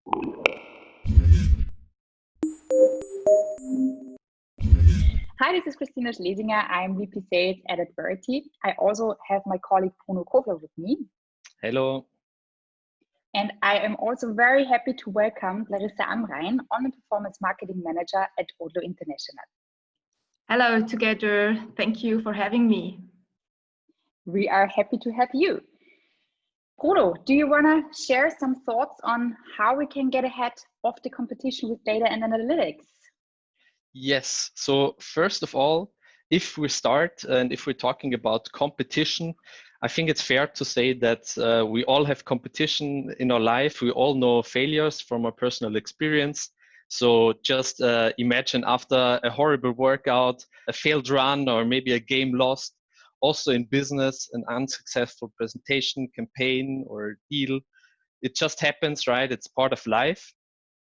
Hi, this is Christina Schlesinger. I'm VP Sales at Adverity. I also have my colleague Bruno Kofler with me. Hello. And I am also very happy to welcome Larissa Amrein, Online Performance Marketing Manager at Odlo International. Hello together. Thank you for having me. We are happy to have you. Bruno, do you want to share some thoughts on how we can get ahead of the competition with data and analytics? Yes. So first of all, if we start and if we're talking about competition, I think it's fair to say that we all have competition in our life. We all know failures from our personal experience. So just imagine after a horrible workout, a failed run, or maybe a game lost. Also in business, an unsuccessful presentation, campaign, or deal. It just happens, right? It's part of life.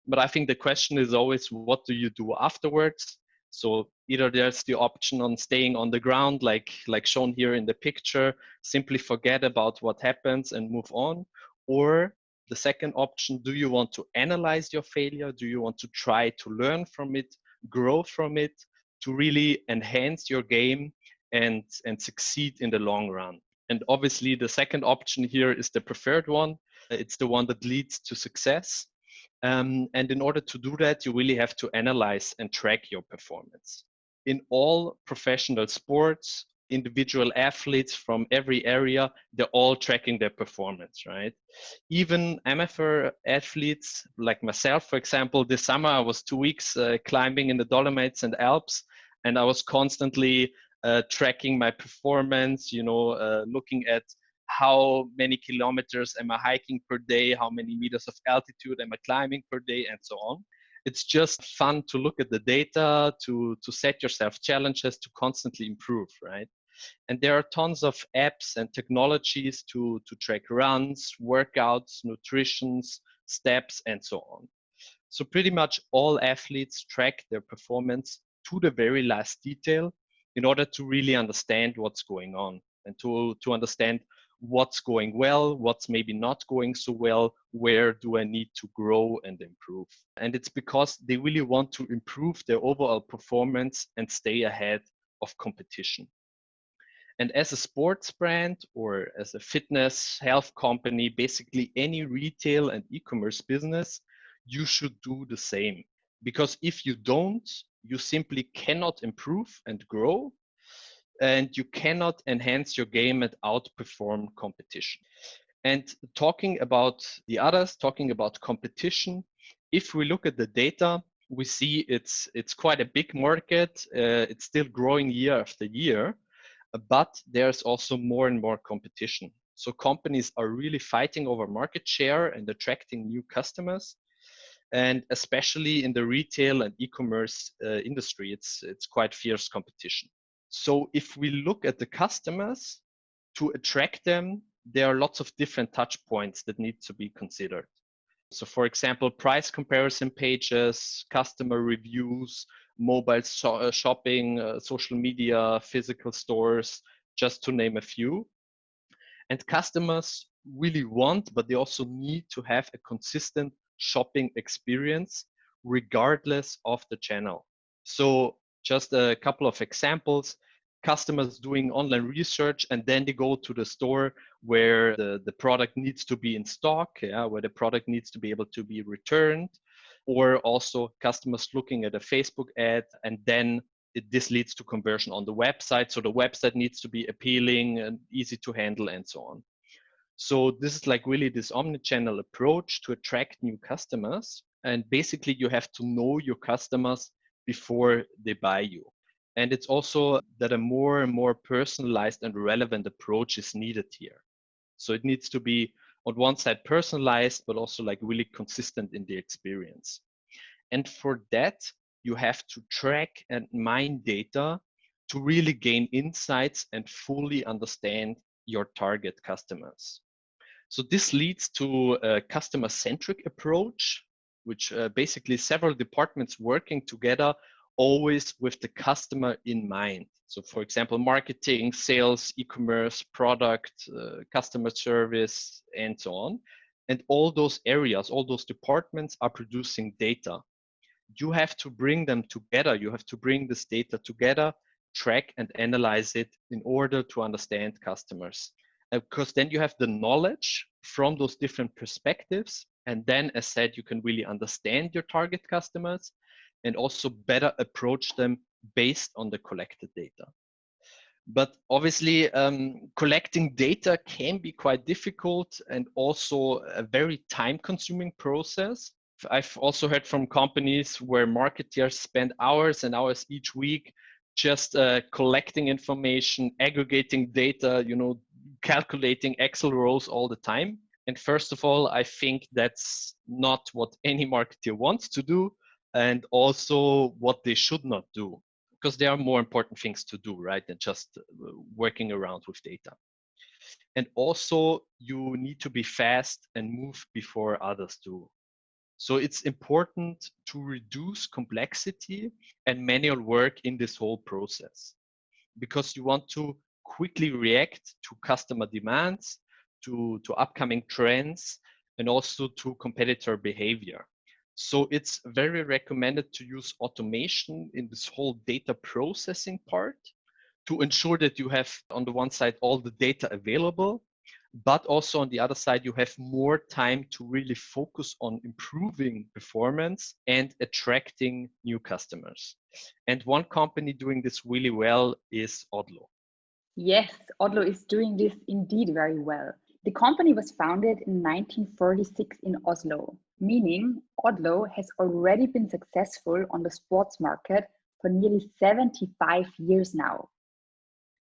But I think the question is always, what do you do afterwards? So either there's the option on staying on the ground, like shown here in the picture, simply forget about what happens and move on. Or the second option, do you want to analyze your failure? Do you want to try to learn from it, grow from it, to really enhance your game and succeed in the long run? And obviously the second option here is the preferred one. It's the one that leads to success. And in order to do that, you really have to analyze and track your performance. In all professional sports, individual athletes from every area, they're all tracking their performance, right? Even amateur athletes like myself, for example, this summer I was 2 weeks climbing in the Dolomites and Alps, and I was constantly tracking my performance, looking at how many kilometers am I hiking per day, how many meters of altitude am I climbing per day, and so on. It's just fun to look at the data, to set yourself challenges, to constantly improve, right? And there are tons of apps and technologies to track runs, workouts, nutrition, steps, and so on. So pretty much all athletes track their performance to the very last detail in order to really understand what's going on and to understand what's going well, what's maybe not going so well, where do I need to grow and improve. And it's because they really want to improve their overall performance and stay ahead of competition. And as a sports brand or as a fitness health company, basically any retail and e-commerce business, you should do the same. Because if you don't, you simply cannot improve and grow, and you cannot enhance your game and outperform competition. And talking about the others, talking about competition, if we look at the data, we see it's quite a big market. It's still growing year after year, but there's also more and more competition. So companies are really fighting over market share and attracting new customers. And especially in the retail and e-commerce industry, it's quite fierce competition. So if we look at the customers, to attract them, there are lots of different touch points that need to be considered. So for example, price comparison pages, customer reviews, mobile shopping, social media, physical stores, just to name a few. And customers really want, but they also need to have a consistent shopping experience regardless of the channel. So just a couple of examples. Customers doing online research and then they go to the store where the product needs to be in stock, where the product needs to be able to be returned, or also customers looking at a Facebook ad and then this leads to conversion on the website. So the website needs to be appealing and easy to handle and so on. So this is like really this omni-channel approach to attract new customers. And basically you have to know your customers before they buy you. And it's also that a more and more personalized and relevant approach is needed here. So it needs to be on one side personalized, but also like really consistent in the experience. And for that, you have to track and mine data to really gain insights and fully understand your target customers. So this leads to a customer-centric approach, which basically several departments working together, always with the customer in mind. So for example, marketing, sales, e-commerce, product, customer service, and so on. And all those areas, all those departments are producing data. You have to bring them together. You have to bring this data together, track and analyze it in order to understand customers. Because then you have the knowledge from those different perspectives. And then, as said, you can really understand your target customers and also better approach them based on the collected data. But obviously, collecting data can be quite difficult and also a very time-consuming process. I've also heard from companies where marketers spend hours and hours each week just collecting information, aggregating data, calculating Excel rows all the time. And first of all, I think that's not what any marketer wants to do, and also what they should not do, because there are more important things to do, right, than just working around with data. And also, you need to be fast and move before others do. So it's important to reduce complexity and manual work in this whole process, because you want to quickly react to customer demands, to upcoming trends, and also to competitor behavior. So it's very recommended to use automation in this whole data processing part to ensure that you have, on the one side, all the data available, but also on the other side, you have more time to really focus on improving performance and attracting new customers. And one company doing this really well is Odlo. Yes, Odlo is doing this indeed very well. The company was founded in 1946 in Oslo, meaning Odlo has already been successful on the sports market for nearly 75 years now.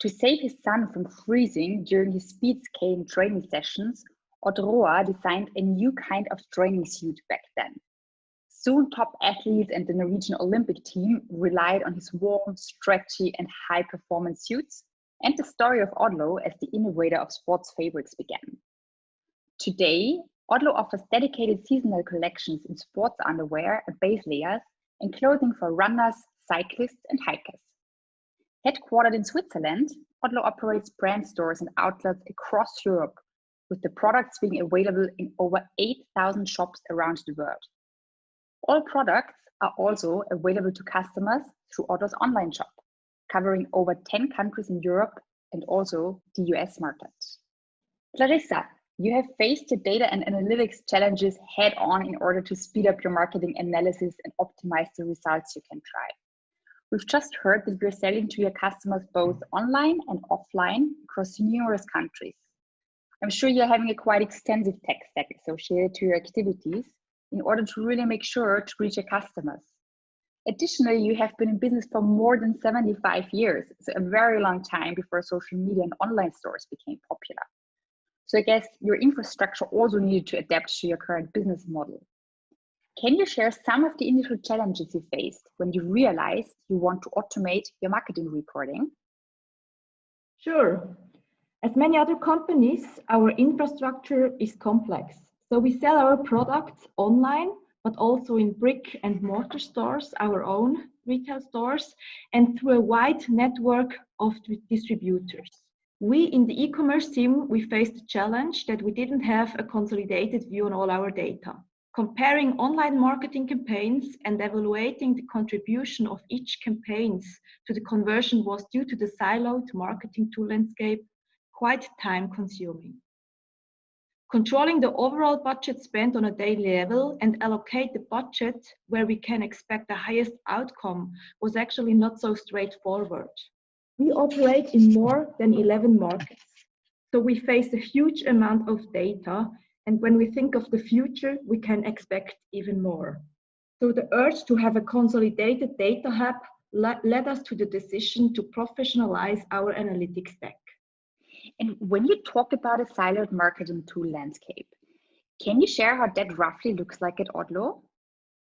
To save his son from freezing during his speed skating training sessions, Odlo designed a new kind of training suit back then. Soon, top athletes and the Norwegian Olympic team relied on his warm, stretchy, and high-performance suits, and the story of Odlo as the innovator of sports fabrics began. Today, Odlo offers dedicated seasonal collections in sports underwear and base layers and clothing for runners, cyclists, and hikers. Headquartered in Switzerland, Odlo operates brand stores and outlets across Europe, with the products being available in over 8,000 shops around the world. All products are also available to customers through Odlo's online shop, covering over 10 countries in Europe and also the US market. Clarissa, you have faced the data and analytics challenges head on in order to speed up your marketing analysis and optimize the results you can drive. We've just heard that you're selling to your customers both online and offline across numerous countries. I'm sure you're having a quite extensive tech stack associated to your activities in order to really make sure to reach your customers. Additionally, you have been in business for more than 75 years, so a very long time before social media and online stores became popular. So I guess your infrastructure also needed to adapt to your current business model. Can you share some of the initial challenges you faced when you realized you want to automate your marketing reporting? Sure. As many other companies, our infrastructure is complex. So we sell our products online, but also in brick and mortar stores, our own retail stores, and through a wide network of distributors. We in the e-commerce team, we faced the challenge that we didn't have a consolidated view on all our data. Comparing online marketing campaigns and evaluating the contribution of each campaigns to the conversion was, due to the siloed marketing tool landscape, quite time-consuming. Controlling the overall budget spent on a daily level and allocate the budget where we can expect the highest outcome was actually not so straightforward. We operate in more than 11 markets, so we face a huge amount of data, and when we think of the future, we can expect even more. So the urge to have a consolidated data hub led us to the decision to professionalize our analytics stack. And when you talk about a siloed marketing tool landscape, can you share how that roughly looks like at Odlo?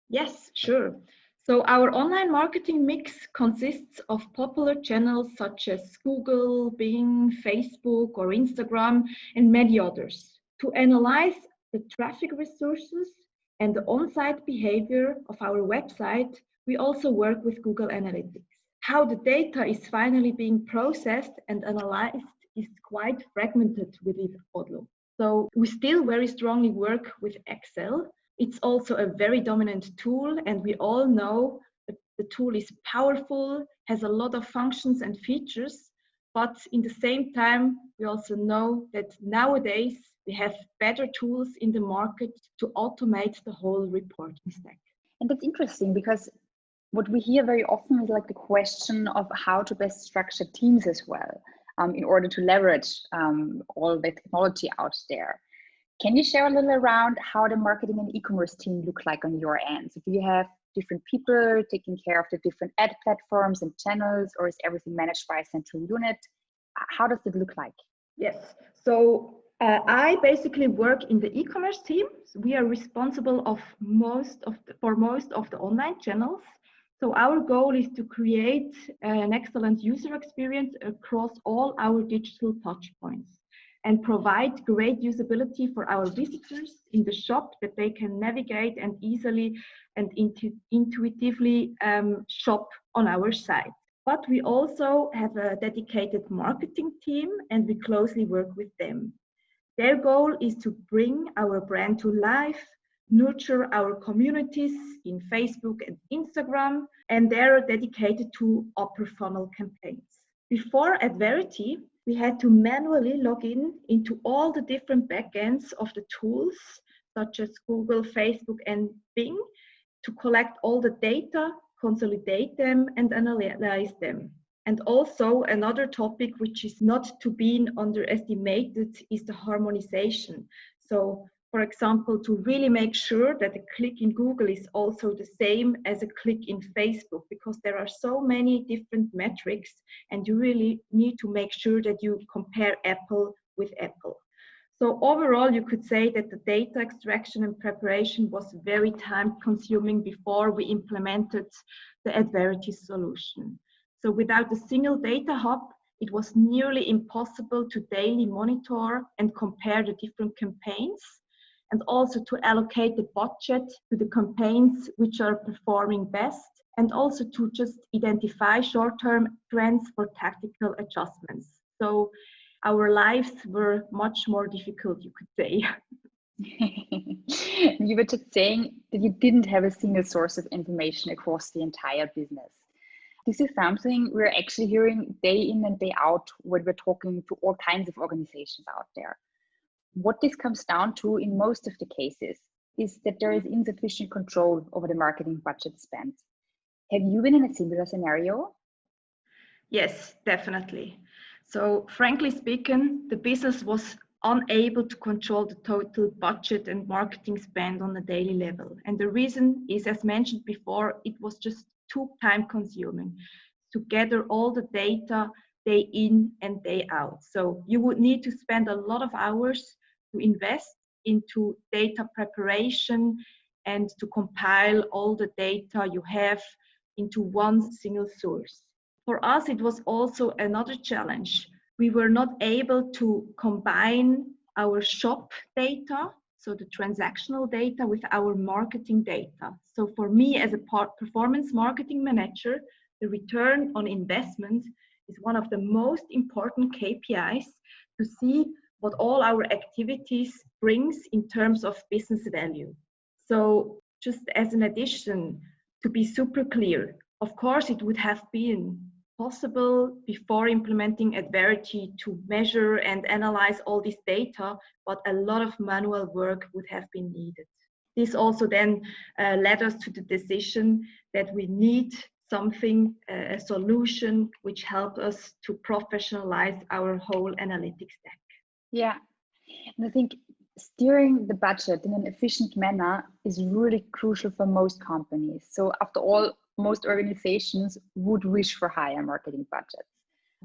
Yes, sure. So our online marketing mix consists of popular channels such as Google, Bing, Facebook, or Instagram, and many others. To analyze the traffic resources and the on-site behavior of our website, we also work with Google Analytics. How the data is finally being processed and analyzed is quite fragmented within Odlo. So we still very strongly work with Excel. It's also a very dominant tool, and we all know that the tool is powerful, has a lot of functions and features, but in the same time, we also know that nowadays we have better tools in the market to automate the whole reporting stack. And that's interesting because what we hear very often is like the question of how to best structure teams as well, in order to leverage all the technology out there. Can you share a little around how the marketing and e-commerce team look like on your end? So do you have different people taking care of the different ad platforms and channels, or is everything managed by a central unit? How does it look like? Yes, so I basically work in the e-commerce team. So we are responsible for most of the online channels. So our goal is to create an excellent user experience across all our digital touchpoints and provide great usability for our visitors in the shop, that they can navigate and easily and intuitively shop on our site. But we also have a dedicated marketing team, and we closely work with them. Their goal is to bring our brand to life, nurture our communities in Facebook and Instagram, and they're dedicated to upper funnel campaigns. Before Adverity, we had to manually log into all the different backends of the tools, such as Google, Facebook, and Bing, to collect all the data, consolidate them, and analyze them. And also another topic which is not to be underestimated is the harmonization. So, for example, to really make sure that a click in Google is also the same as a click in Facebook, because there are so many different metrics, and you really need to make sure that you compare Apple with Apple. So overall, you could say that the data extraction and preparation was very time consuming before we implemented the Adverity solution. So without a single data hub, it was nearly impossible to daily monitor and compare the different campaigns, and also to allocate the budget to the campaigns which are performing best, and also to just identify short-term trends for tactical adjustments. So our lives were much more difficult, you could say. You were just saying that you didn't have a single source of information across the entire business. This is something we're actually hearing day in and day out when we're talking to all kinds of organizations out there. What this comes down to in most of the cases is that there is insufficient control over the marketing budget spent. Have you been in a similar scenario? Yes, definitely. So frankly speaking, the business was unable to control the total budget and marketing spend on a daily level. And the reason is, as mentioned before, it was just too time consuming to gather all the data day in and day out. So you would need to spend a lot of hours to invest into data preparation and to compile all the data you have into one single source. For us, it was also another challenge. We were not able to combine our shop data, so the transactional data, with our marketing data. So for me as a performance marketing manager, the return on investment is one of the most important KPIs to see what all our activities brings in terms of business value. So just as an addition, to be super clear, of course it would have been possible before implementing Adverity to measure and analyze all this data, but a lot of manual work would have been needed. This also then led us to the decision that we need something, a solution which helped us to professionalize our whole analytics stack. Yeah, and I think steering the budget in an efficient manner is really crucial for most companies. So after all, most organizations would wish for higher marketing budgets.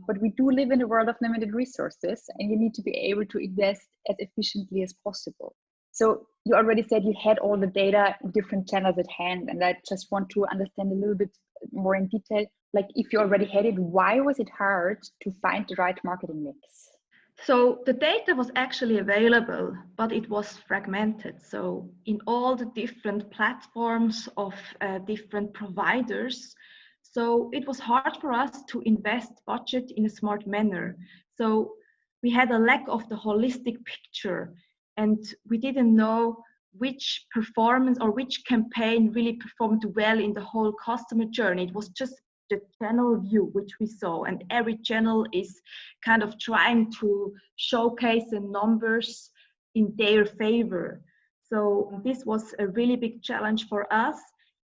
But we do live in a world of limited resources, and you need to be able to invest as efficiently as possible. So you already said you had all the data in different channels at hand, and I just want to understand a little bit more in detail, like if you already had it, why was it hard to find the right marketing mix? So the data was actually available, but it was fragmented. So in all the different platforms of different providers, so it was hard for us to invest budget in a smart manner. So we had a lack of the holistic picture and we didn't know which performance or which campaign really performed well in the whole customer journey. It was just the channel view which we saw, and every channel is kind of trying to showcase the numbers in their favor. So this was a really big challenge for us.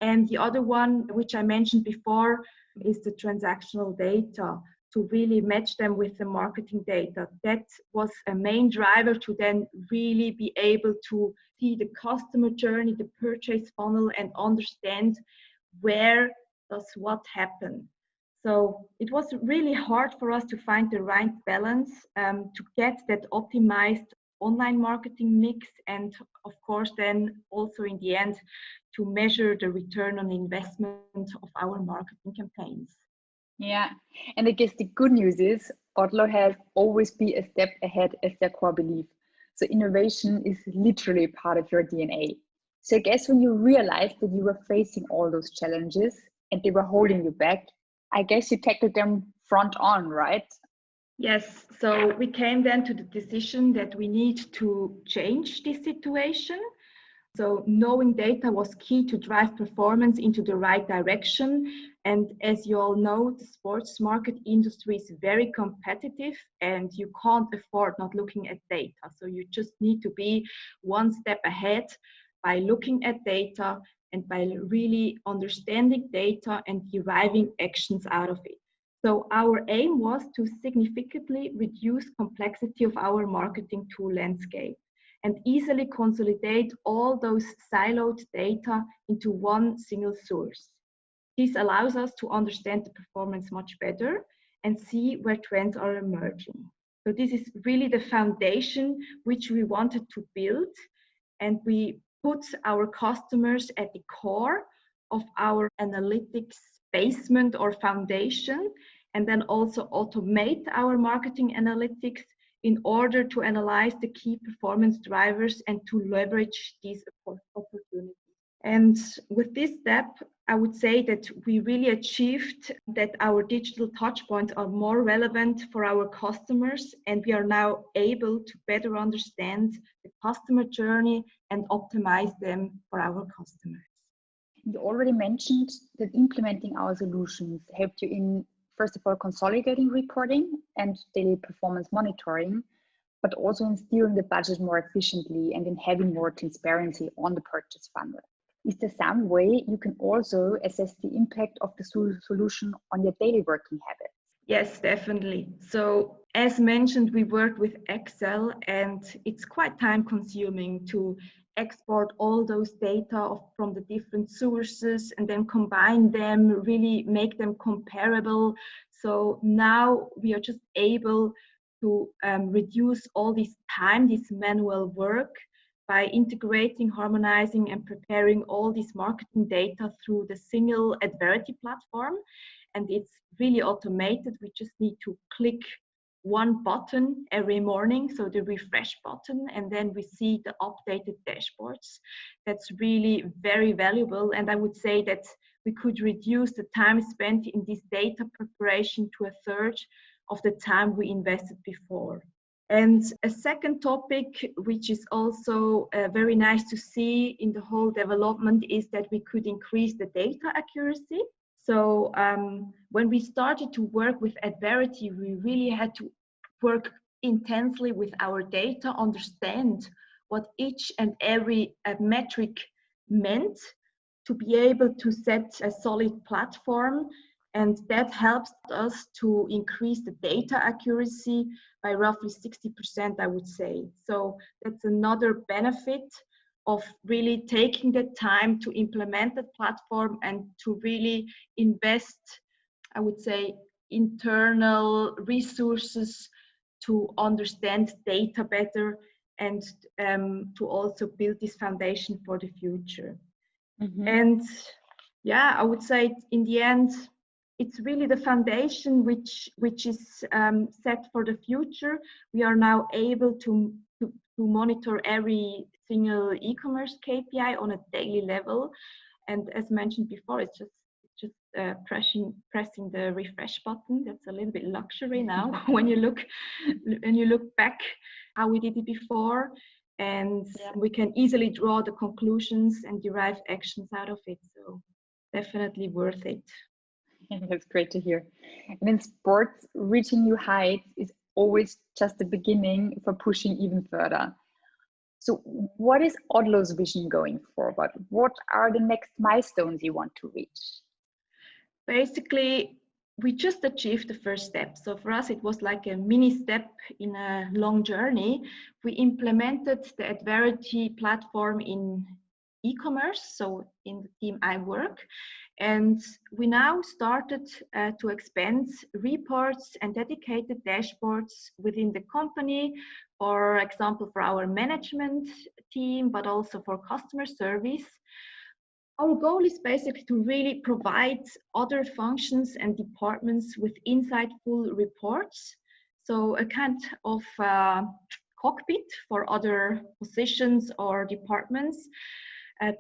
And the other one, which I mentioned before, is the transactional data, to really match them with the marketing data. That was a main driver to then really be able to see the customer journey, the purchase funnel, and understand where does what happen. So it was really hard for us to find the right balance to get that optimized online marketing mix, and of course then also in the end to measure the return on investment of our marketing campaigns. Yeah, and I guess the good news is Odlo has always been a step ahead as their core belief. So innovation is literally part of your DNA. So I guess when you realized that you were facing all those challenges and they were holding you back, I guess you tackled them front on, right? Yes, so we came then to the decision that we need to change this situation. So knowing data was key to drive performance into the right direction. And as you all know, the sports market industry is very competitive and you can't afford not looking at data. So you just need to be one step ahead by looking at data and by really understanding data and deriving actions out of it. So our aim was to significantly reduce complexity of our marketing tool landscape and easily consolidate all those siloed data into one single source. This allows us to understand the performance much better and see where trends are emerging. So this is really the foundation which we wanted to build, and we put our customers at the core of our analytics basement or foundation, and then also automate our marketing analytics in order to analyze the key performance drivers and to leverage these opportunities. And with this step, I would say that we really achieved that our digital touchpoints are more relevant for our customers, and we are now able to better understand the customer journey and optimize them for our customers. You already mentioned that implementing our solutions helped you in, first of all, consolidating reporting and daily performance monitoring, but also in steering the budget more efficiently and in having more transparency on the purchase funnel. Is there some way you can also assess the impact of the solution on your daily working habits? Yes, definitely. So as mentioned, we work with Excel, and it's quite time consuming to export all those data from the different sources and then combine them, really make them comparable. So now we are just able to reduce all this time, this manual work, by integrating, harmonizing, and preparing all this marketing data through the single Adverity platform. And it's really automated. We just need to click one button every morning, so the refresh button, and then we see the updated dashboards. That's really very valuable, and I would say that we could reduce the time spent in this data preparation to a third of the time we invested before. And a second topic, which is also very nice to see in the whole development, is that we could increase the data accuracy. So when we started to work with Adverity, we really had to work intensely with our data, understand what each and every metric meant to be able to set a solid platform. And that helps us to increase the data accuracy by roughly 60%, I would say. So that's another benefit of really taking the time to implement the platform and to really invest, I would say, internal resources to understand data better and to also build this foundation for the future. Mm-hmm. And yeah, I would say in the end, it's really the foundation which is set for the future. We are now able to monitor every single e-commerce KPI on a daily level, and as mentioned before, it's just pressing the refresh button. That's a little bit luxury now when you look back how we did it before. and Yeah. we can easily draw the conclusions and derive actions out of it. So definitely worth it. That's great to hear. And in sports, reaching new heights is always just the beginning for pushing even further. So what is Odlo's vision going forward? What are the next milestones you want to reach? Basically, we just achieved the first step. So for us, it was like a mini step in a long journey. We implemented the Adverity platform in e-commerce, so in the team I work. And we now started to expand reports and dedicated dashboards within the company, for example, for our management team, but also for customer service. Our goal is basically to really provide other functions and departments with insightful reports. So a kind of cockpit for other positions or departments,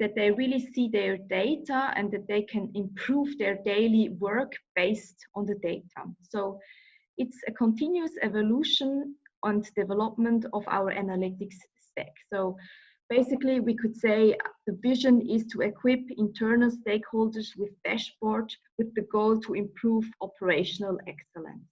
that they really see their data and that they can improve their daily work based on the data. So it's a continuous evolution and development of our analytics stack. So basically, we could say the vision is to equip internal stakeholders with dashboard with the goal to improve operational excellence.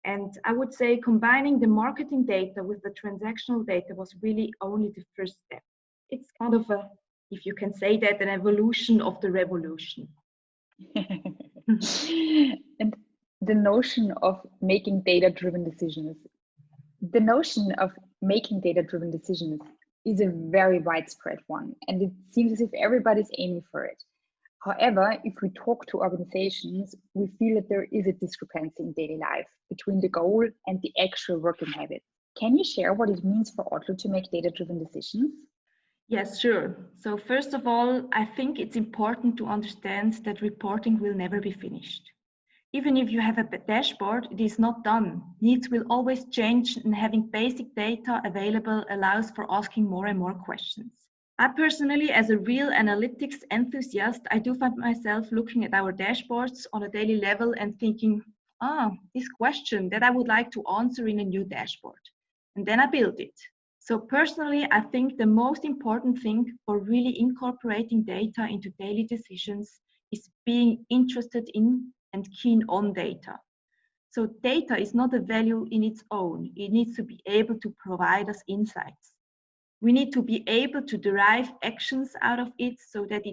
And I would say combining the marketing data with the transactional data was really only the first step. It's kind of a, if you can say that, an evolution of the revolution. And the notion of making data-driven decisions. The notion of making data-driven decisions is a very widespread one, and it seems as if everybody's aiming for it. However, if we talk to organizations, we feel that there is a discrepancy in daily life between the goal and the actual working habits. Can you share what it means for Odlo to make data-driven decisions? Yes, sure. So first of all, I think it's important to understand that reporting will never be finished. Even if you have a dashboard, it is not done. Needs will always change, and having basic data available allows for asking more and more questions. I personally, as a real analytics enthusiast, I do find myself looking at our dashboards on a daily level and thinking, this question that I would like to answer in a new dashboard. And then I build it. So personally, I think the most important thing for really incorporating data into daily decisions is being interested in and keen on data. So data is not a value in its own. It needs to be able to provide us insights. We need to be able to derive actions out of it so that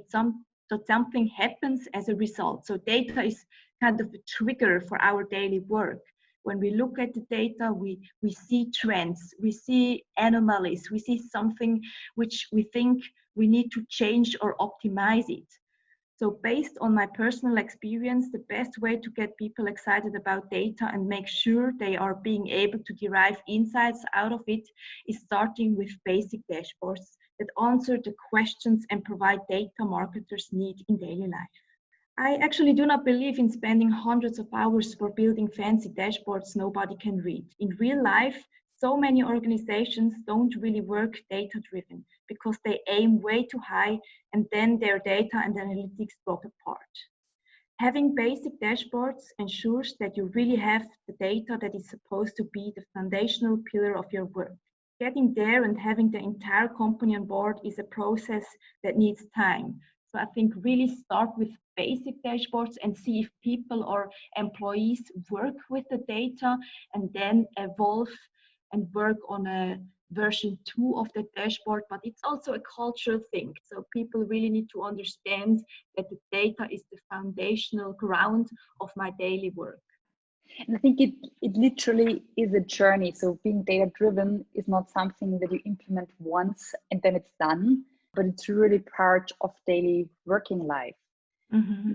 something happens as a result. So data is kind of a trigger for our daily work. When we look at the data, we see trends, we see anomalies, we see something which we think we need to change or optimize it. So based on my personal experience, the best way to get people excited about data and make sure they are being able to derive insights out of it is starting with basic dashboards that answer the questions and provide data marketers need in daily life. I actually do not believe in spending hundreds of hours for building fancy dashboards nobody can read. In real life, so many organizations don't really work data-driven because they aim way too high and then their data and analytics drop apart. Having basic dashboards ensures that you really have the data that is supposed to be the foundational pillar of your work. Getting there and having the entire company on board is a process that needs time. So I think really start with basic dashboards and see if people or employees work with the data, and then evolve and work on a version 2 of the dashboard. But it's also a cultural thing. So people really need to understand that the data is the foundational ground of my daily work. And I think it literally is a journey. So being data-driven is not something that you implement once and then it's done, but it's really part of daily working life. Mm-hmm.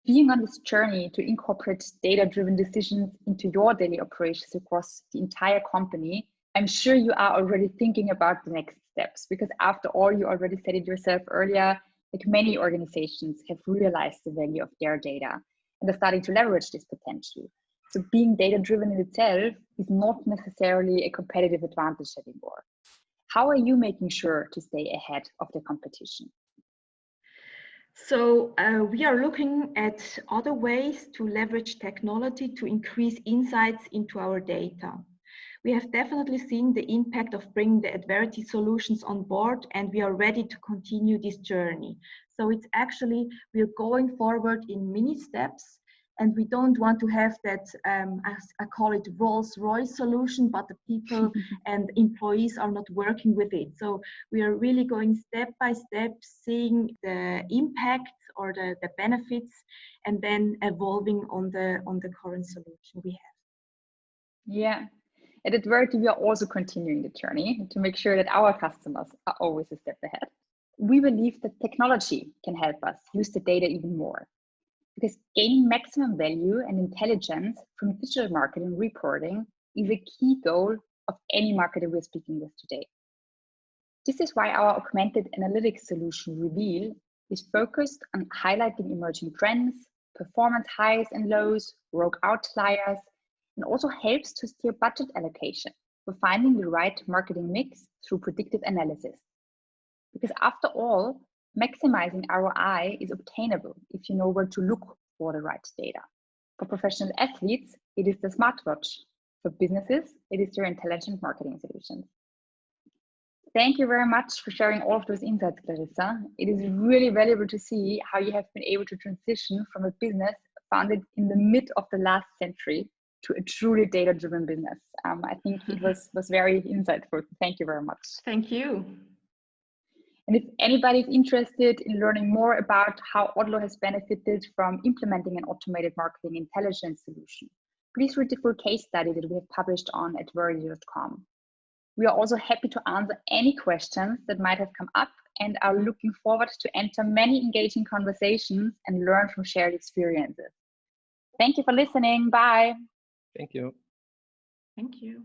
Being on this journey to incorporate data-driven decisions into your daily operations across the entire company, I'm sure you are already thinking about the next steps, because after all, you already said it yourself earlier, like many organizations have realized the value of their data and are starting to leverage this potential. So being data-driven in itself is not necessarily a competitive advantage anymore. How are you making sure to stay ahead of the competition? So we are looking at other ways to leverage technology to increase insights into our data. We have definitely seen the impact of bringing the Adverity solutions on board, and we are ready to continue this journey. So it's actually, we're going forward in mini steps, and we don't want to have that, as I call it, Rolls-Royce solution, but the people and employees are not working with it. So we are really going step by step, seeing the impact or the benefits, and then evolving on the current solution we have. Yeah. At Adverity, we are also continuing the journey to make sure that our customers are always a step ahead. We believe that technology can help us use the data even more, because gaining maximum value and intelligence from digital marketing reporting is a key goal of any marketer we're speaking with today. This is why our augmented analytics solution Reveal is focused on highlighting emerging trends, performance highs and lows, rogue outliers, and also helps to steer budget allocation for finding the right marketing mix through predictive analysis. Because after all, maximizing ROI is obtainable if you know where to look for the right data. For professional athletes, it is the smartwatch. For businesses, it is their intelligent marketing solutions. Thank you very much for sharing all of those insights, Clarissa. It is really valuable to see how you have been able to transition from a business founded in the mid of the last century to a truly data-driven business. I think it was very insightful. Thank you very much. Thank you. And if anybody is interested in learning more about how Odlo has benefited from implementing an automated marketing intelligence solution, please read the full case study that we have published on adverity.com. We are also happy to answer any questions that might have come up and are looking forward to enter many engaging conversations and learn from shared experiences. Thank you for listening. Bye. Thank you. Thank you.